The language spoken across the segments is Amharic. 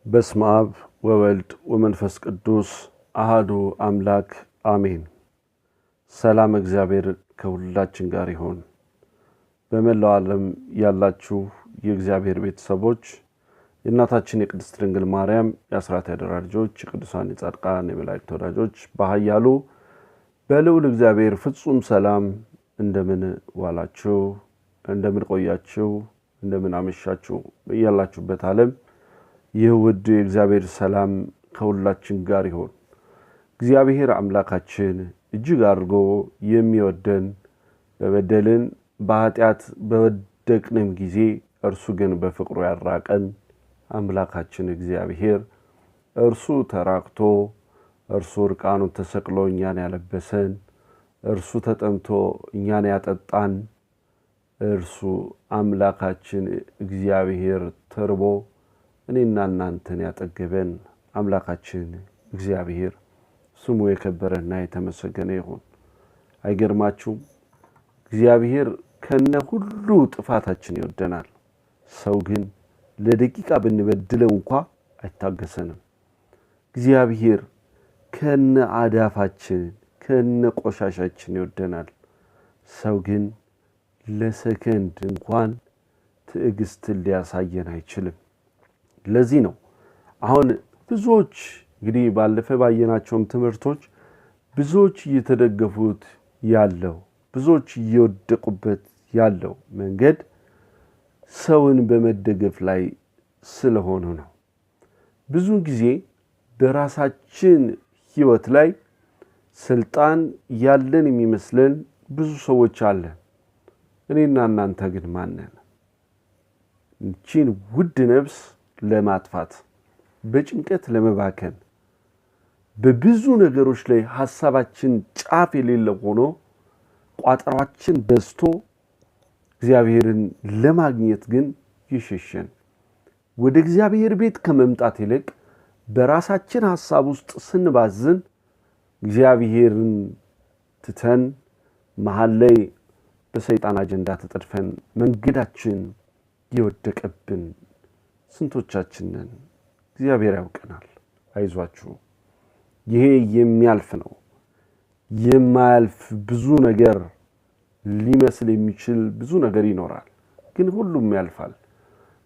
በስመ አብ ወወልድ ወመንፈስ ቅዱስ አሐዱ አምላክ አሜን። ሰላም እግዚአብሔር ከሁላችን ጋር ይሁን። በመላው ዓለም ያላችሁ የእግዚአብሔር ቤተሰቦች የእናታችን የቅድስት ድንግል ማርያም የአስራት ያደራ ልጆች የቅዱሳን የጻድቃን የመላእክት ወዳጆች በኃያሉ በልዑል እግዚአብሔር ፍጹም ሰላም እንደምን ዋላችሁ፣ እንደምን ቆያችሁ፣ እንደምን አመሻችሁ በያላችሁበት ዓለም የውድ የእግዚአብሔር ሰላም ከሁላችን ጋር ይሁን። እግዚአብሔር አምላካችን እጅግ አድርጎ የሚወደን በበደልን በኃጢአት በወደቅንም ጊዜ እርሱ ግን በፍቅሩ ያራቀን አምላካችን እግዚአብሔር እርሱ ተራቅቶ እርሱ ርቃኑን ተሰቅሎ እኛን ያለበሰን እርሱ ተጠምቶ እኛን ያጠጣን እርሱ አምላካችን እግዚአብሔር ተርቦ እኔና እናንተን ያጠገበን አምላካችን እግዚአብሔር ስሙ የከበረና የተመሰገነ ይሁን። አይገርማችሁም? እግዚአብሔር ከነ ሁሉ ጥፋታችን ይወደናል። ሰው ግን ለደቂቃ ብንበድለው እንኳን አይታገሰንም። እግዚአብሔር ከነ አዳፋችን ከነ ቆሻሻችን ይወደናል። ሰው ግን ለሰከንድ እንኳን ትዕግስትን ሊያሳየን አይችልም። ለዚህ ነው አሁን ብዙዎች እንግዲህ ባለፈ ባየናቸውም ትምህርቶች ብዙዎች እየተደገፉት ያለው ብዙዎች እየወደቁበት ያለው መንገድ ሰውን በመደገፍ ላይ ስለሆነ ነው። ብዙ ጊዜ በራሳችን ህይወት ላይ ስልጣን ያለን የሚመስለን ብዙ ሰዎች አለን። እኔና እናንተ ግን ማን ነን? እቺን ውድ ነፍስ ለማጥፋት በጭንቀት ለመባከን በብዙ ነገሮች ላይ ሐሳባችን ጫፍ የሌለው ሆኖ ቋጠሯችን በዝቶ እግዚአብሔርን ለማግኘት ግን ይሸሸን ወደ እግዚአብሔር ቤት ከመምጣት ይልቅ በራሳችን ሐሳብ ውስጥ ስንባዝን እግዚአብሔርን ትተን መሃል ላይ በሰይጣን አጀንዳ ተጠድፈን መንገዳችን ይወደቀብን ስንቶቻችን ነን? እግዚአብሔር ያውቀናል። አይዟችሁ፣ ይሄ የሚያልፍ ነው። የማያልፍ ብዙ ነገር ሊመስል የሚችል ብዙ ነገር ይኖራል፣ ግን ሁሉም ያልፋል።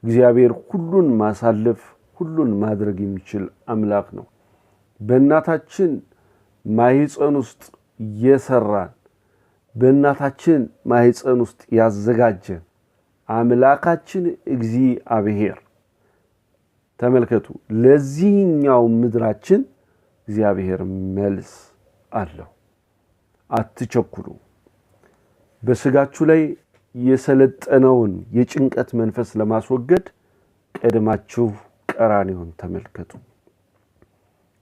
እግዚአብሔር ሁሉን ማሳለፍ ሁሉን ማድረግ የሚችል አምላክ ነው። በእናታችን ማህፀን ውስጥ የሰራን በእናታችን ማህፀን ውስጥ ያዘጋጀን አምላካችን እግዚአብሔር ተመልከቱ፣ ለዚህኛው ምድራችን እግዚአብሔር መልስ አለው። አትቸኩሉ። በስጋችሁ ላይ የሰለጠነውን የጭንቀት መንፈስ ለማስወገድ ቀድማችሁ ቀራንዮን ተመልከቱ።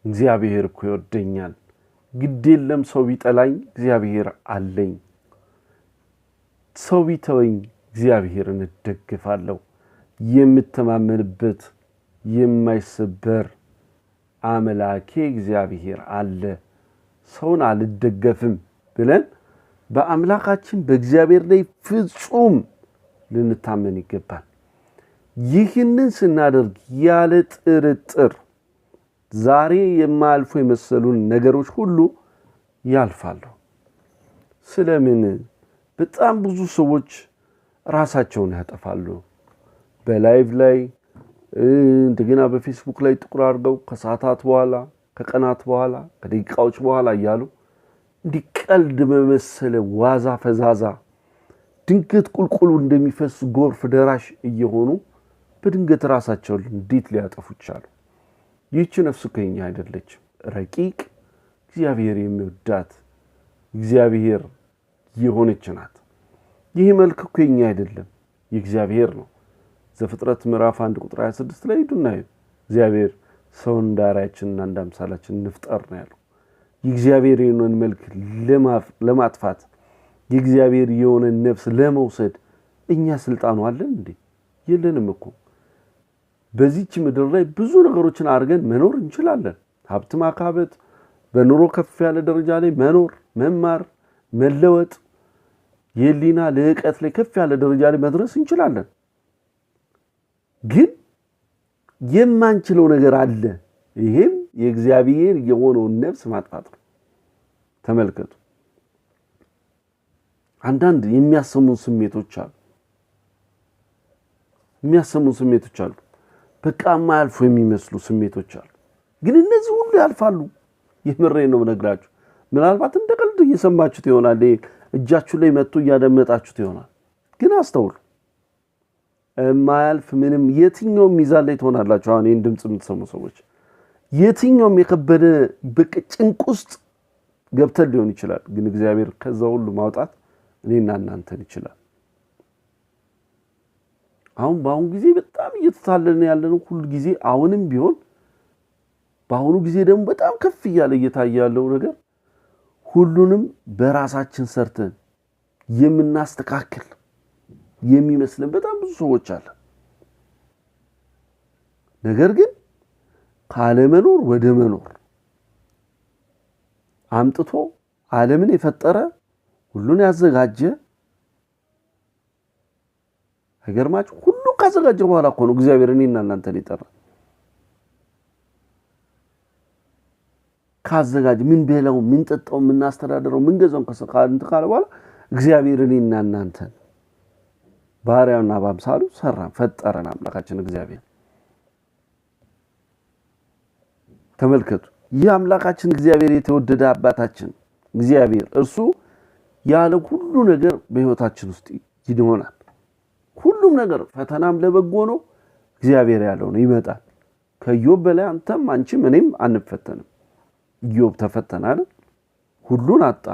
እግዚአብሔር እኮ ይወደኛል፣ ግድ የለም ሰው ቢጠላኝ እግዚአብሔር አለኝ፣ ሰው ቢተወኝ እግዚአብሔርን እደግፋለሁ። የምተማመንበት የማይሰበር አምላኬ እግዚአብሔር አለ፣ ሰውን አልደገፍም ብለን በአምላካችን በእግዚአብሔር ላይ ፍጹም ልንታመን ይገባል። ይህንን ስናደርግ ያለ ጥርጥር ዛሬ የማያልፉ የመሰሉን ነገሮች ሁሉ ያልፋሉ። ስለምን በጣም ብዙ ሰዎች ራሳቸውን ያጠፋሉ? በላይቭ ላይ እንደገና በፌስቡክ ላይ ጥቁር አድርገው ከሰዓታት በኋላ ከቀናት በኋላ ከደቂቃዎች በኋላ እያሉ እንዲቀልድ በመሰለ ዋዛ ፈዛዛ ድንገት ቁልቁሉ እንደሚፈስ ጎርፍ ደራሽ እየሆኑ በድንገት ራሳቸውን እንዴት ሊያጠፉ ይችላሉ? ይህች ነፍስ ከኛ አይደለችም። ረቂቅ እግዚአብሔር የሚወዳት እግዚአብሔር የሆነች ናት። ይህ መልክ ከኛ አይደለም፣ የእግዚአብሔር ነው። ዘፍጥረት ምዕራፍ 1 ቁጥር 26 ላይ ሄዱና እግዚአብሔር ሰውን እንደ አርአያችንና እንደ አምሳላችን እንፍጠር ነው ያለው። የእግዚአብሔር የሆነን መልክ ለማጥፋት የእግዚአብሔር የሆነን ነፍስ ለመውሰድ እኛ ስልጣኑ አለን እንዴ? የለንም እኮ። በዚህች ምድር ላይ ብዙ ነገሮችን አድርገን መኖር እንችላለን። ሀብት ማካበት፣ በኑሮ ከፍ ያለ ደረጃ ላይ መኖር፣ መማር፣ መለወጥ፣ የሊና ልዕቀት ላይ ከፍ ያለ ደረጃ ላይ መድረስ እንችላለን። ግን የማንችለው ነገር አለ። ይሄም የእግዚአብሔር የሆነውን ነፍስ ማጥፋት ነው። ተመልከቱ። አንዳንድ የሚያሰሙን ስሜቶች አሉ። በቃ ማያልፉ የሚመስሉ ስሜቶች አሉ። ግን እነዚህ ሁሉ ያልፋሉ። የምሬን ነው ነግራችሁ። ምናልባት እንደ ቀልድ እየሰማችሁት ይሆናል። እጃችሁ ላይ መጥቶ እያደመጣችሁት ይሆናል። ግን አስተውሉ። ማያልፍ ምንም የትኛውም ሚዛን ላይ ትሆናላችሁ። አሁን ይሄን ድምጽ የምትሰሙ ሰዎች የትኛውም የከበደ በቃ ጭንቅ ውስጥ ገብተን ሊሆን ይችላል። ግን እግዚአብሔር ከዛ ሁሉ ማውጣት እኔና እናንተን ይችላል። አሁን በአሁኑ ጊዜ በጣም እየተታለልን ያለነው ሁሉ ጊዜ አሁንም ቢሆን በአሁኑ ጊዜ ደግሞ በጣም ከፍ እያለ እየታየ ያለው ነገር ሁሉንም በራሳችን ሰርተን የምናስተካክል የሚመስለን በጣም ብዙ ሰዎች አለ። ነገር ግን ካለመኖር ወደ መኖር አምጥቶ ዓለምን የፈጠረ ሁሉን ያዘጋጀ አይገርማችሁ? ሁሉን ካዘጋጀ በኋላ እኮ ነው እግዚአብሔር እኔና እናንተን ይጠራል። ካዘጋጀ ምን በለው ምን ጠጣው ምን አስተዳደረው ምን ገዛው ከሰካንት ካለ በኋላ እግዚአብሔር እኔና እናንተን ባሪያውና ባምሳሉ ሰራን ፈጠረን አምላካችን እግዚአብሔር። ተመልከቱ። ይህ አምላካችን እግዚአብሔር የተወደደ አባታችን እግዚአብሔር እርሱ ያለ ሁሉ ነገር በህይወታችን ውስጥ ይሆናል። ሁሉም ነገር ፈተናም ለበጎ ነው። እግዚአብሔር ያለው ነው ይመጣል። ከኢዮብ በላይ አንተም አንቺም እኔም አንፈተንም። ኢዮብ ተፈተነ አይደል? ሁሉን አጣ።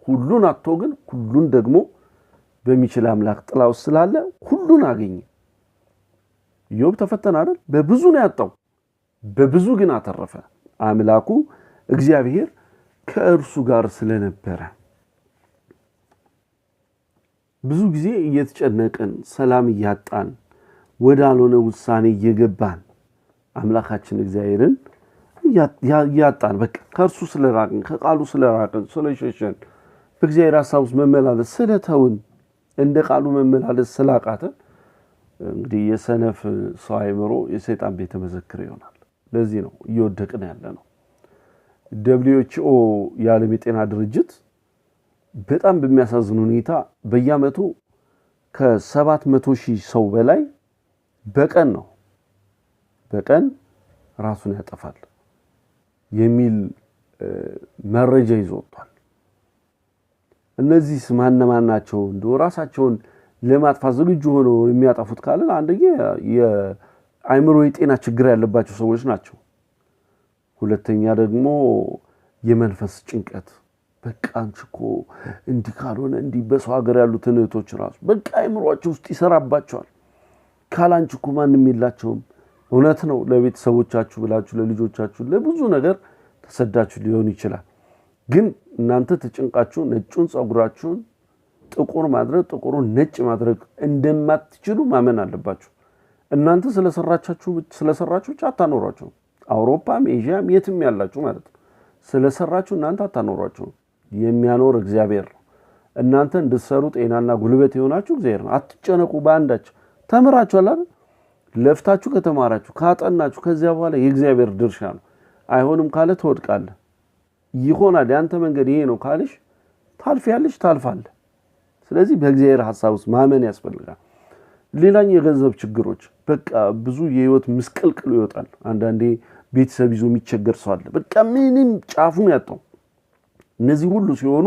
ሁሉን አጥቶ ግን ሁሉን ደግሞ በሚችል አምላክ ጥላ ውስጥ ስላለ ሁሉን አገኘ። ኢዮብ ተፈተነ አይደል? በብዙ ነው ያጣው፣ በብዙ ግን አተረፈ። አምላኩ እግዚአብሔር ከእርሱ ጋር ስለነበረ ብዙ ጊዜ እየተጨነቅን ሰላም እያጣን ወዳልሆነ ውሳኔ እየገባን አምላካችን እግዚአብሔርን ያጣን በቃ ከእርሱ ስለራቅን ከቃሉ ስለራቅን ስለሸሸን በእግዚአብሔር ሐሳብ ውስጥ መመላለስ ስለተውን እንደ ቃሉ መመላለስ ስላቃተን እንግዲህ የሰነፍ ሰው አይምሮ የሰይጣን ቤተ መዘክር ይሆናል። ለዚህ ነው እየወደቅን ያለነው። WHO የዓለም የጤና ድርጅት በጣም በሚያሳዝን ሁኔታ በየዓመቱ ከ700,000 ሰው በላይ በቀን ራሱን ያጠፋል የሚል መረጃ ይዞታል። እነዚህ ማንማን ናቸው? እንደው ራሳቸውን ለማጥፋት ዝግጁ ሆነው የሚያጠፉት ካለን አንደኛ የአይምሮ የጤና ችግር ያለባቸው ሰዎች ናቸው። ሁለተኛ ደግሞ የመንፈስ ጭንቀት በቃ አንቺኮ እንዲህ ካልሆነ እንዲህ በሰው ሀገር ያሉት እህቶች ራሱ በቃ አይምሮአቸው ውስጥ ይሰራባቸዋል። ካላንቺኮ ማንንም የላቸውም። እውነት ነው። ለቤተሰቦቻችሁ ብላችሁ ለልጆቻችሁ ለብዙ ነገር ተሰዳችሁ ሊሆን ይችላል። ግን እናንተ ተጨንቃችሁ ነጩን ጸጉራችሁን ጥቁር ማድረግ ጥቁሩን ነጭ ማድረግ እንደማትችሉ ማመን አለባችሁ። እናንተ ስለሰራችሁ አታኖራችሁ። አውሮፓም ኤዥያም የትም ያላችሁ ማለት ነው። ስለሰራችሁ እናንተ አታኖራችሁ። የሚያኖር እግዚአብሔር ነው። እናንተ እንድትሰሩ ጤናና ጉልበት ይሆናችሁ እግዚአብሔር ነው። አትጨነቁ። በአንዳችሁ ተምራችኋል አይደል? ለፍታችሁ ከተማራችሁ ካጠናችሁ ከዚያ በኋላ የእግዚአብሔር ድርሻ ነው። አይሆንም ካለ ትወድቃለህ። ይሆናል ያንተ መንገድ ይሄ ነው ካልሽ ታልፊያለሽ፣ ታልፋለህ። ስለዚህ በእግዚአብሔር ሐሳብ ውስጥ ማመን ያስፈልጋል። ሌላኛው የገንዘብ ችግሮች በቃ ብዙ የህይወት ምስቅልቅል ይወጣል። አንዳንዴ ቤተሰብ ይዞ የሚቸገር ሰው አለ። በቃ ምንም ጫፉን ያጣው። እነዚህ ሁሉ ሲሆኑ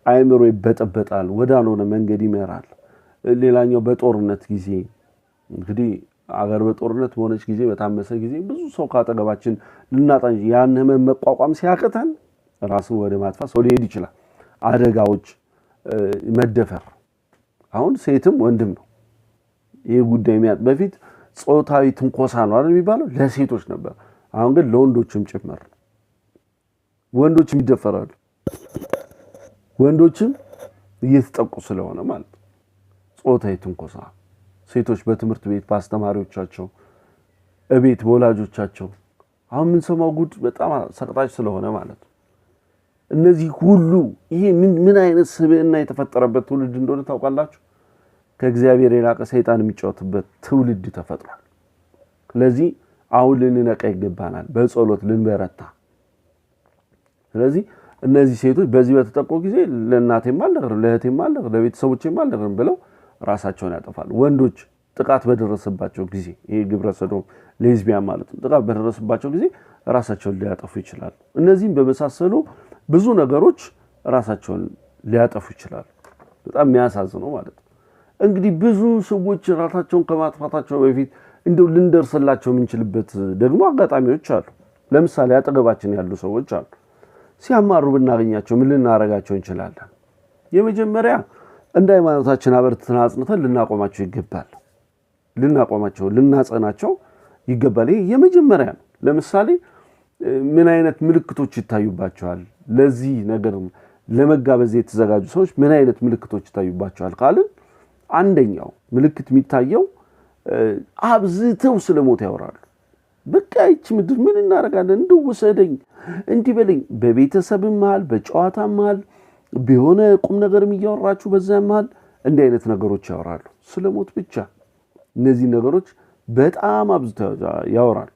አይምሮ ይበጠበጣል፣ ወዳልሆነ መንገድ ይመራል። ሌላኛው በጦርነት ጊዜ እንግዲህ አገር በጦርነት በሆነች ጊዜ በታመሰ ጊዜ ብዙ ሰው ካጠገባችን ልናጣን ያን ህመም መቋቋም ሲያቅተን ራስን ወደ ማጥፋት ሰው ሊሄድ ይችላል። አደጋዎች፣ መደፈር አሁን ሴትም ወንድም ነው። ይሄ ጉዳይ በፊት ጾታዊ ትንኮሳ ነው አይደል የሚባለው? ለሴቶች ነበር። አሁን ግን ለወንዶችም ጭምር ነው። ወንዶችም ይደፈራሉ። ወንዶችም እየተጠቁ ስለሆነ ማለት ነው። ጾታዊ ትንኮሳ ሴቶች በትምህርት ቤት በአስተማሪዎቻቸው እቤት በወላጆቻቸው አሁን ምን ሰማው ጉድ በጣም ሰቅጣጭ ስለሆነ ማለት ነው። እነዚህ ሁሉ ይሄ ምን አይነት ስብዕና የተፈጠረበት ትውልድ እንደሆነ ታውቃላችሁ? ከእግዚአብሔር የራቀ ሰይጣን የሚጫወትበት ትውልድ ተፈጥሯል። ስለዚህ አሁን ልንነቃ ይገባናል በጸሎት ልንበረታ ስለዚህ እነዚህ ሴቶች በዚህ በተጠቆ ጊዜ ለእናቴም አልነገርም ለእህቴም አልነገርም ለቤተሰቦቼም አልነገርም ብለው ራሳቸውን ያጠፋሉ ወንዶች ጥቃት በደረሰባቸው ጊዜ ይሄ ግብረ ሰዶም ሌዝቢያን ማለት ነው ጥቃት በደረሰባቸው ጊዜ ራሳቸውን ሊያጠፉ ይችላሉ እነዚህም በመሳሰሉ ብዙ ነገሮች ራሳቸውን ሊያጠፉ ይችላሉ በጣም የሚያሳዝነው ማለት ነው እንግዲህ ብዙ ሰዎች ራሳቸውን ከማጥፋታቸው በፊት እንደው ልንደርስላቸው የምንችልበት ደግሞ አጋጣሚዎች አሉ ለምሳሌ አጠገባችን ያሉ ሰዎች አሉ ሲያማሩ ብናገኛቸው ምን ልናረጋቸው እንችላለን የመጀመሪያ እንደ ሃይማኖታችን አበርትተን አጽንተን ልናቆማቸው ይገባል ልናቆማቸው ልናጸናቸው ይገባል ይሄ የመጀመሪያ ነው ለምሳሌ ምን አይነት ምልክቶች ይታዩባቸዋል ለዚህ ነገር ለመጋበዝ የተዘጋጁ ሰዎች ምን አይነት ምልክቶች ይታዩባቸዋል ካልን አንደኛው ምልክት የሚታየው አብዝተው ስለሞት ያወራሉ በቃ እቺ ምድር ምን እናረጋለን እንደወሰደኝ እንዲበለኝ በቤተሰብም መሃል በጨዋታም መሃል ቢሆነ ቁም ነገርም ይያወራችሁ በዛም መሃል እንዲህ አይነት ነገሮች ያወራሉ ስለሞት ብቻ እነዚህ ነገሮች በጣም አብዝተው ያወራሉ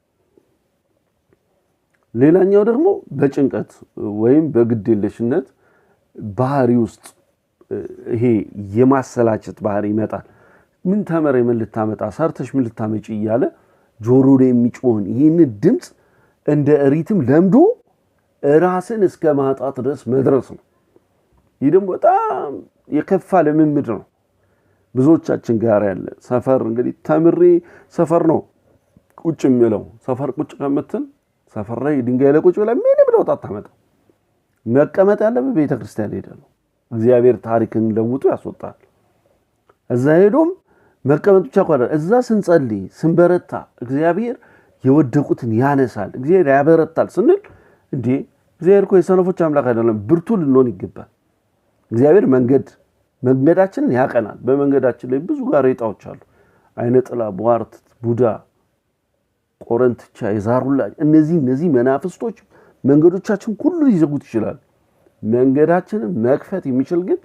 ሌላኛው ደግሞ በጭንቀት ወይም በግዴለሽነት ባህሪ ውስጥ ይሄ የማሰላቸት ባህሪ ይመጣል ምን ተመረ ምን ልታመጣ ሰርተሽ ምን ልታመጪ ይያለ ጆሮ ላይ የሚጮህ ይሄን ድምጽ እንደ ሪትም ለምዶ ራስን እስከ ማጣት ድረስ መድረስ ነው ይሄ ደግሞ በጣም የከፋ ልምምድ ነው ብዙዎቻችን ጋር ያለ ሰፈር እንግዲህ ተምሬ ሰፈር ነው ቁጭ የሚለው ሰፈር ቁጭ ከመተን ሰፈር ላይ ድንጋይ ላይ ቁጭ ብላ ምንም ለውጥ አታመጣ መቀመጥ ያለበት ቤተክርስቲያን ሄደው እግዚአብሔር ታሪክን ለውጡ ያስወጣል እዛ ሄዶም መቀመጥ ብቻ ቆረ እዛ ስንጸልይ ስንበረታ እግዚአብሔር የወደቁትን ያነሳል እግዚአብሔር ያበረታል ስንል እንዴ እግዚአብሔር እኮ የሰነፎች አምላክ አይደለም ብርቱ ልንሆን ይገባል እግዚአብሔር መንገዳችንን ያቀናል በመንገዳችን ላይ ብዙ ጋሬጣዎች አሉ አይነ ጥላ ቧርት ቡዳ ቆረንትቻ የዛሩላ እነዚህ መናፍስቶች መንገዶቻችን ሁሉ ይዘጉት ይችላል መንገዳችንን መክፈት የሚችል ግን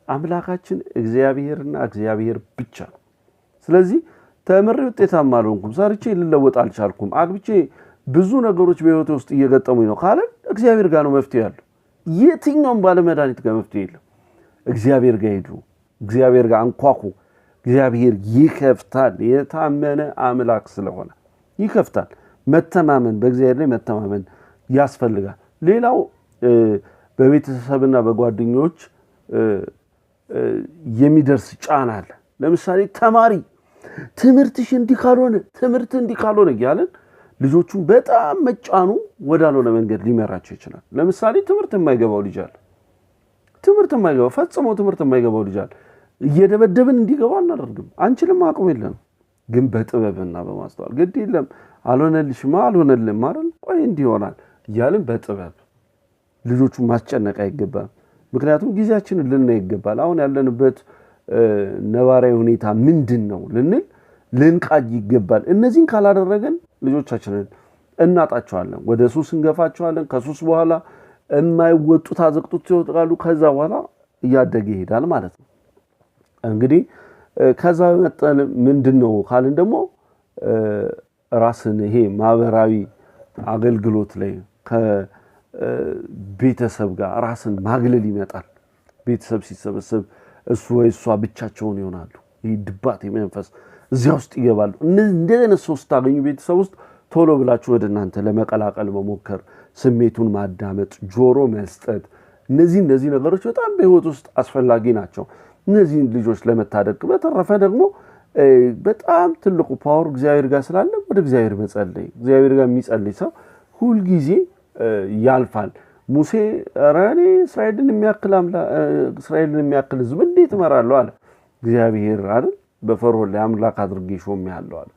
አምላካችን እግዚአብሔርና እግዚአብሔር ብቻ ነው ስለዚህ ተመረ ውጤታማ አልሆንኩም ሰርቼ ልለወጥ አልቻልኩም አግብቼ ብዙ ነገሮች በህይወቴ ውስጥ እየገጠሙኝ ነው ካለ እግዚአብሔር ጋር ነው መፍትሄ ያለው የትኛውም ባለመድኃኒት ጋር መፍትሄ የለም እግዚአብሔር ጋር ሄዱ እግዚአብሔር ጋር አንኳኩ እግዚአብሔር ይከፍታል የታመነ አምላክ ስለሆነ ይከፍታል መተማመን በእግዚአብሔር ላይ መተማመን ያስፈልጋል ሌላው በቤተሰብና በጓደኞች የሚደርስ ጫና አለ ለምሳሌ ተማሪ ትምህርትሽ እንዲካልሆነ ያለን ልጆቹን በጣም መጫኑ ወዳልሆነ መንገድ ሊመራቸው ይችላል ለምሳሌ ትምህርት የማይገባው ልጅ አለ ፈጽሞ ትምህርት የማይገባው ልጅ አለ እየደበደብን እንዲገባው እናደርግም አንችልም አቅም የለም ግን በጥበብና በማስተዋል ግድ የለም አልሆነልህም አይደል ቆይ እንዲሆናል ይያልን በጥበብ ልጆቹን ማስጨነቅ አይገባም ምክንያቱም ጊዜያችንን ልናይ ይገባል አሁን ያለንበት ነባራዊ ሁኔታ ምንድነው ልንቃጅ ይገባል እነዚህን ካላደረገን ልጆቻችንን እናጣቸዋለን ወደ ሱስ እንገፋቸዋለን ከሱስ በኋላ የማይወጡት አዘቅጡት ይወጣሉ ከዛ በኋላ እያደገ ይሄዳል ማለት ነው እንግዲህ ከዛ መጠን ምንድነው ካልን ደግሞ ራስን ይሄ ማህበራዊ አገልግሎት ላይ ከቤተሰብ ጋር ራስን ማግለል ይመጣል ቤተሰብ ሲሰበሰብ እሱ ወይ እሷ ብቻቸውን ይሆናሉ ይሄ ድባት የመንፈስ እዚያ ውስጥ ይገባሉ እንደነ ሶስት ታገኙ ቤተሰብ ውስጥ ቶሎ ብላችሁ ወደናንተ ለመቀላቀል መሞከር ስሜቱን ማዳመጥ ጆሮ መስጠት እነዚህ ነገሮች በጣም በህይወት ውስጥ አስፈላጊ ናቸው እነዚህ ልጆች ለመታደግ በተረፈ ደግሞ በጣም ትልቁ ፓወር እግዚአብሔር ጋር ስላለ ወደ እግዚአብሔር መጸለይ እግዚአብሔር ጋር የሚጸልይ ሰው ሁሉ ጊዜ ያልፋል ሙሴ ራኔ እስራኤልን የሚያክል ህዝብ እንዴት እመራለሁ አለ እግዚአብሔር አይደል በፈርዖን ላይ አምላክ አድርጌ ሾሜያለሁ አለ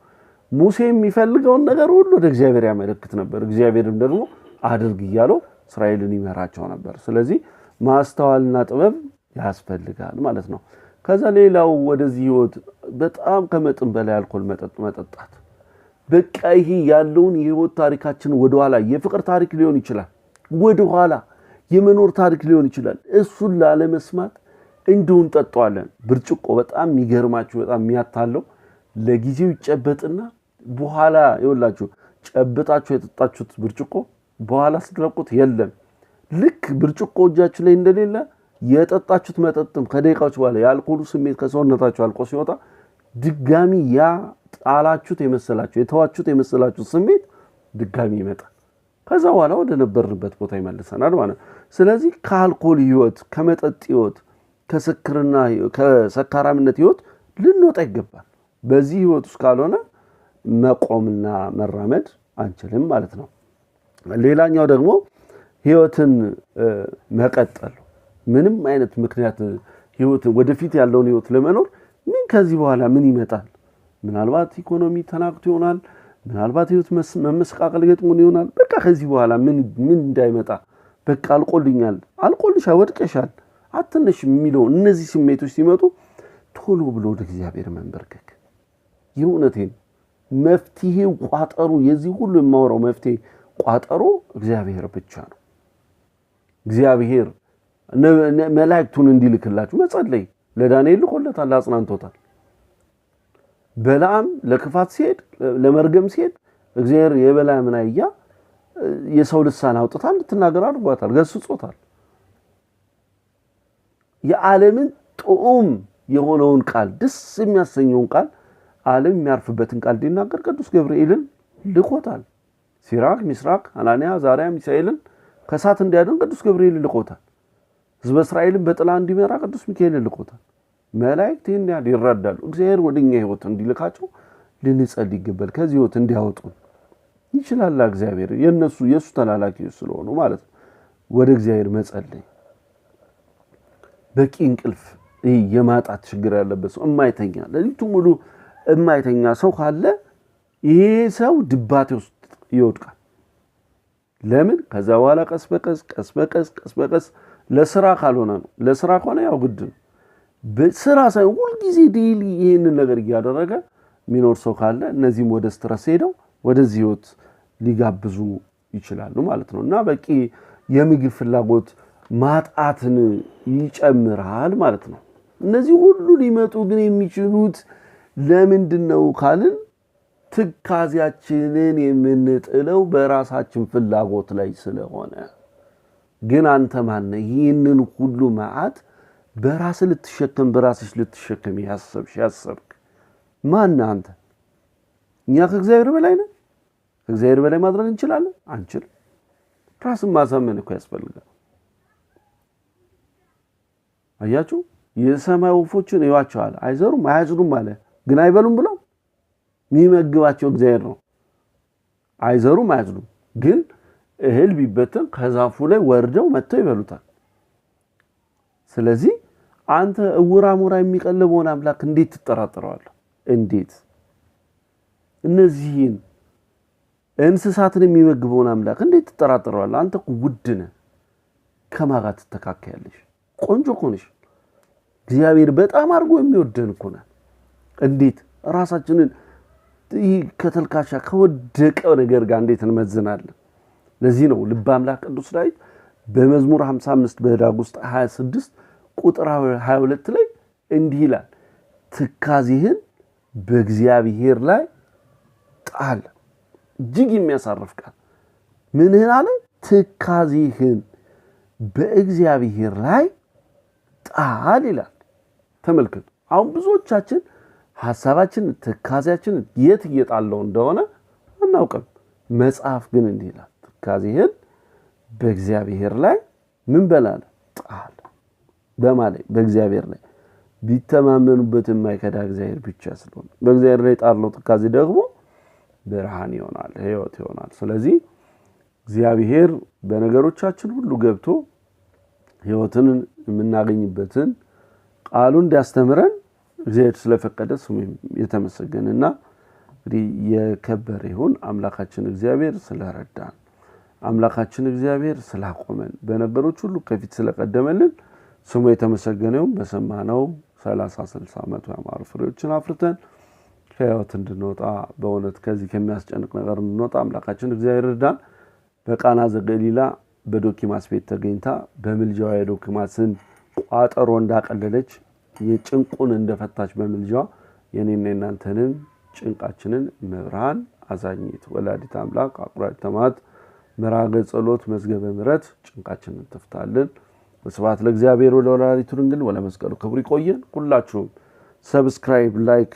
ሙሴ የሚፈልገውን ነገር ሁሉ ወደ እግዚአብሔር ያመለክት ነበር እግዚአብሔርም ደግሞ አድርግ ይያለው እስራኤልን ይመራቸው ነበር ስለዚህ ማስተዋልና ጥበብ ያስፈልጋል ማለት ነው ከዛ ሌላው ወደዚህ ህይወት በጣም ከመጠን በላይ አልኮል መጠጣት በቃ ይሄ ያለውን የህይወት ታሪካችን ወደኋላ የፍቅር ታሪክ ሊሆን ይችላል ወደኋላ የመኖር ታሪክ ሊሆን ይችላል እሱን ላለመስማት እንደውን ጠጣዋለን ብርጭቆ በጣም የሚገርማችሁ በጣም የሚያታለው ለጊዜው ይጨበጥና በኋላ ይወላችሁ ጨብጣችሁ የጠጣችሁት ብርጭቆ በኋላ ስትለቁት የለም። ልክ ብርጭቆ እጃችሁ ላይ እንደሌለ የጠጣችሁት መጠጥም ከደቂቃዎች በኋላ የአልኮሉ ስሜት ከሰውነታችሁ አልቆ ሲወጣ ድጋሚ ያ ጣላችሁት የመሰላችሁ የተዋችሁት የመሰላችሁ ስሜት ድጋሚ ይመጣል። ከዛ በኋላ ወደ ነበርንበት ቦታ ይመልሰናል ማለት። ስለዚህ ከአልኮል ህይወት፣ ከመጠጥ ህይወት፣ ከሰካራምነት ህይወት ልንወጣ ይገባል። በዚህ ህይወት ውስጥ ካልሆነ መቆምና መራመድ አንችልም ማለት ነው። ሌላኛው ደግሞ ህይወትን መቀጠል ምንም አይነት ምክንያት ህይወት ወደፊት ያለውን ህይወት ለመኖር ምን ከዚህ በኋላ ምን ይመጣል? ምናልባት ኢኮኖሚ ተናቅቶ ይሆናል። ምናልባት ህይወት መመስቃቀል ገጥሞን ይሆናል። በቃ ከዚህ በኋላ ምን እንዳይመጣ በቃ አልቆልሻል፣ ወድቀሻል፣ አትነሽ የሚለው እነዚህ ስሜቶች ሲመጡ ቶሎ ብሎ ወደ እግዚአብሔር መንበርከክ። የእውነቴን መፍትሄው ቋጠሩ የዚህ ሁሉ የማወራው መፍትሄ ቋጠሮ እግዚአብሔር ብቻ ነው። እግዚአብሔር መላእክቱን እንዲልክላችሁ መጸለይ ለዳንኤል ልኮለታል፣ አጽናንቶታል። በለዓም ለክፋት ሲሄድ ለመርገም ሲሄድ እግዚአብሔር የበለዓምን አህያ የሰው ልሳን አውጥታ እንድትናገር አድርጓታል፣ ገስጾታል። የዓለምን ጦም የሆነውን ቃል ደስ የሚያሰኘውን ቃል ዓለም የሚያርፍበትን ቃል እንዲናገር ቅዱስ ገብርኤልን ልኮታል። ሲራክ ሚስራቅ አናንያ አዛርያ ሚሳኤልን ከእሳት እንዲያድን ቅዱስ ገብርኤልን ልኮታል። ሕዝበ እስራኤልን በጥላ እንዲመራ ቅዱስ ሚካኤልን ልኮታል። መላእክት ይህን ያህል ይረዳሉ። እግዚአብሔር ወደኛ ህይወት እንዲልካቸው ልንጸልይ ይገባል። ከዚህ ህይወት እንዲያወጡ ይችላል እግዚአብሔር። የሱ ተላላኪዎች ስለሆኑ ማለት ነው። ወደ እግዚአብሔር መጸለይ። በቂ እንቅልፍ የማጣት ችግር ያለበት ሰው እማይተኛ ለሊቱ ሙሉ እማይተኛ ሰው ካለ ይሄ ሰው ድባቴ ውስጥ ይወድቃል። ለምን? ከዛ በኋላ ቀስ በቀስ ለስራ ካልሆነ ነው። ለስራ ከሆነ ያው ግድ ነው። በስራ ሳይሆን ሁሉ ጊዜ ዴይሊ ይሄንን ነገር እያደረገ ሚኖር ሰው ካለ እነዚህም ወደ ስትረስ ሄደው ወደዚህ ህይወት ሊጋብዙ ይችላሉ ማለት ነው። እና በቂ የምግብ ፍላጎት ማጣትን ይጨምራል ማለት ነው። እነዚህ ሁሉ ሊመጡ ግን የሚችሉት ለምንድነው ካልን ትካዚያችንን የምንጥለው በራሳችን ፍላጎት ላይ ስለሆነ። ግን አንተ ማን ይህንን ሁሉ መዓት በራስ ልትሸከም በራስሽ ልትሸከም ያሰብክ ማን አንተ? እኛ ከእግዚአብሔር በላይ ነን? ከእግዚአብሔር በላይ ማድረግ እንችላለን? አንችልም። ራስን ማሳመን እኮ ያስፈልጋል። አያችሁ የሰማይ ወፎችን ይዋቸዋል፣ አይዘሩም አያጭዱም አለ፣ ግን አይበሉም ብለው የሚመግባቸው እግዚአብሔር ነው። አይዘሩም አያጭዱም፣ ግን እህል ቢበተን ከዛፉ ላይ ወርደው መጥተው ይበሉታል። ስለዚህ አንተ እውራ ሞራ የሚቀልበውን አምላክ እንዴት ትጠራጠረዋለህ? እንዴት እነዚህን እንስሳትን የሚመግበውን አምላክ እንዴት ትጠራጠረዋለህ? አንተ እኮ ውድ ነህ። ከማን ጋር ትተካከያለሽ? ቆንጆ እኮ ነሽ። እግዚአብሔር በጣም አድርጎ የሚወደን እኮ ነህ። እንዴት ራሳችንን ከተልካሻ ከወደቀ ነገር ጋር እንዴት እንመዝናለን? ለዚህ ነው ልበ አምላክ ቅዱስ ዳዊት በመዝሙር 55 በዳግ ውስጥ 26 ቁጥር 22 ላይ እንዲህ ይላል፣ ትካዜህን በእግዚአብሔር ላይ ጣል። እጅግ የሚያሳርፍ ቃል። ምንህን አለ? ትካዜህን በእግዚአብሔር ላይ ጣል ይላል። ተመልከቱ። አሁን ብዙዎቻችን ሐሳባችን ትካዜያችን የት እየጣለው እንደሆነ አናውቅም። መጽሐፍ ግን እንዲህ ይላል፣ ትካዜህን በእግዚአብሔር ላይ ምን በላለ? ጣል። በማለት በእግዚአብሔር ላይ ቢተማመኑበት የማይከዳ እግዚአብሔር ብቻ ስለሆነ በእግዚአብሔር ላይ ጣለው ትካዜ ደግሞ ብርሃን ይሆናል፣ ህይወት ይሆናል። ስለዚህ እግዚአብሔር በነገሮቻችን ሁሉ ገብቶ ህይወትን የምናገኝበትን ቃሉን እንዲያስተምረን እግዚአብሔር ስለፈቀደ ስሙ የተመሰገነና እንግዲህ የከበረ ይሁን አምላካችን እግዚአብሔር ስለረዳን፣ አምላካችን እግዚአብሔር ስላቆመን፣ በነገሮች ሁሉ ከፊት ስለቀደመልን ስሙ የተመሰገነው። በሰማነው 30 60 መቶ ያማሩ ፍሬዎችን አፍርተን ከህይወት እንድንወጣ በእውነት ከዚህ ከሚያስጨንቅ ነገር እንድንወጣ አምላካችን እግዚአብሔር ይርዳን። በቃና ዘገሊላ በዶኪማስ ቤት ተገኝታ በመልጃዋ የዶኪማስን ቋጠሮ እንዳቀለለች የጭንቁን እንደፈታች በመልጃዋ የኔና የናንተንን ጭንቃችንን መብርሃን አዛኝት ወላዲተ አምላክ አቁራሪተ መዓት መራገ ጸሎት መዝገበ ምሕረት ጭንቃችንን ትፍታልን። ወስብሐት ለእግዚአብሔር ወለወላዲቱ ድንግል ወለመስቀሉ ክቡር። ይቆየን። ሁላችሁም ሰብስክራይብ፣ ላይክ፣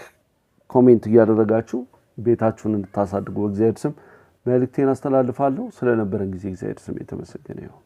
ኮሜንት እያደረጋችሁ ቤታችሁን እንድታሳድጉ በእግዚአብሔር ስም መልእክቴን አስተላልፋለሁ። ስለነበረን ጊዜ እግዚአብሔር ስም የተመሰገነ ይሁን።